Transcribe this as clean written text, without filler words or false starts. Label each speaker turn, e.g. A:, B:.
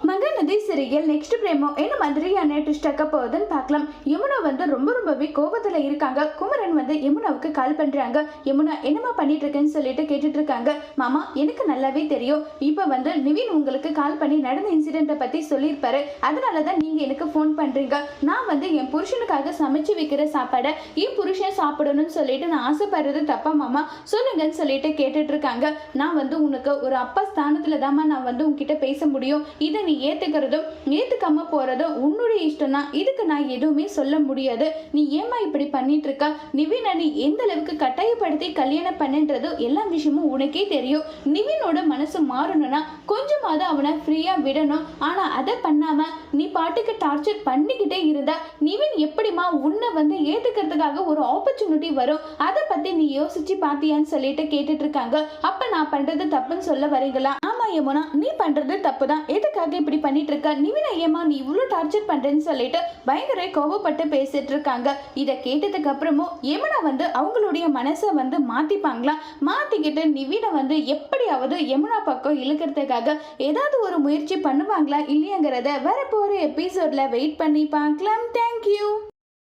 A: Mahanadi serial next பிரேமோ என்ன மாதிரியான twist ஆக்க போகுதுன்னு பார்க்கலாம். யமுனா வந்து ரொம்பவே கோபத்துல இருக்காங்க. குமரன் வந்து யமுனாவுக்கு கால் பண்றாங்க. யமுனா என்னமா பண்ணிட்டு இருக்கேன்னு சொல்லிட்டு கேட்டுட்டு இருக்காங்க. மாமா எனக்கு நல்லாவே தெரியும், இப்ப வந்து நிவின் உங்களுக்கு கால் பண்ணி நடந்த இன்சிடென்ட்டை பத்தி சொல்லியிருப்பாரு, அதனாலதான் நீங்க எனக்கு ஃபோன் பண்றீங்க. நான் வந்து என் புருஷனுக்காக சமைச்சு வைக்கிற சாப்பாடை என் புருஷன் சாப்பிடணும்னு சொல்லிட்டு நான் ஆசைப்படுறது தப்பா மாமா, சொல்லுங்கன்னு சொல்லிட்டு கேட்டுட்டு இருக்காங்க. நான் வந்து உனக்கு ஒரு அப்பா ஸ்தானத்துல தாமா நான் வந்து உன்கிட்ட பேச முடியும். இதை நீ ஏத்துக்கிறதும் ஏத்துக்காம போறதும் உன்னுடைய இஷ்டம் தான். இதுக்கு நான் எதுவுமே சொல்ல முடியாது. நீ ஏமா இப்படி பண்ணிட்டு இருக்க? நிவினை நீ எந்த அளவுக்கு கட்டாயப்படுத்தி கல்யாணம் பண்ணுன்றது எல்லா விஷயமும் உனக்கே தெரியும். நிவினோட மனசு மாறணும்னா கொஞ்சமாவது அவனை ஃப்ரீயா விடணும். ஆனா அதை பண்ணாம நீ பாட்டுக்கு டார்ச்சர் பண்ணிக்கிட்டே இருந்தா நிவின் எப்படிமா உன்னை வந்து ஏத்துக்கிறதுக்காக ஒரு ஆப்பர்ச்சுனிட்டி வரும்? அதை பத்தி நீ யோசிச்சு பாத்தியான்னு சொல்லிட்டு கேட்டுட்டு இருக்காங்க. அப்ப நான் பண்றது தப்புன்னு சொல்ல வரீங்களா? ஆமா யமுனா, நீ பண்றது தப்பு தான். எதுக்காக இப்படி பண்ணிட்டு இருக்க? நிவினை ஏமா நீ இவ்வளவு டார்ச்சர் பண்றேன்னு சொல்லிட்டு பயங்கர கோவப்பட்டு பேசிட்டு இருக்காங்க. இதை கேட்டதுக்கு அப்புறமும் யமுனா வந்து அவங்களுடைய மனசை வந்து மாத்திப்பாங்களா? மாத்திக்கிட்டு நிவினை வந்து எப்படியாவது யமுனா பக்கம் இழுக்கிறதுக்காக ஏதாவது ஒரு முயற்சி பண்ணுவாங்களா இல்லையாங்கிறத வரப்போற எபிசோட்ல வெயிட் பண்ணி பார்க்கலாம். தேங்க்யூ.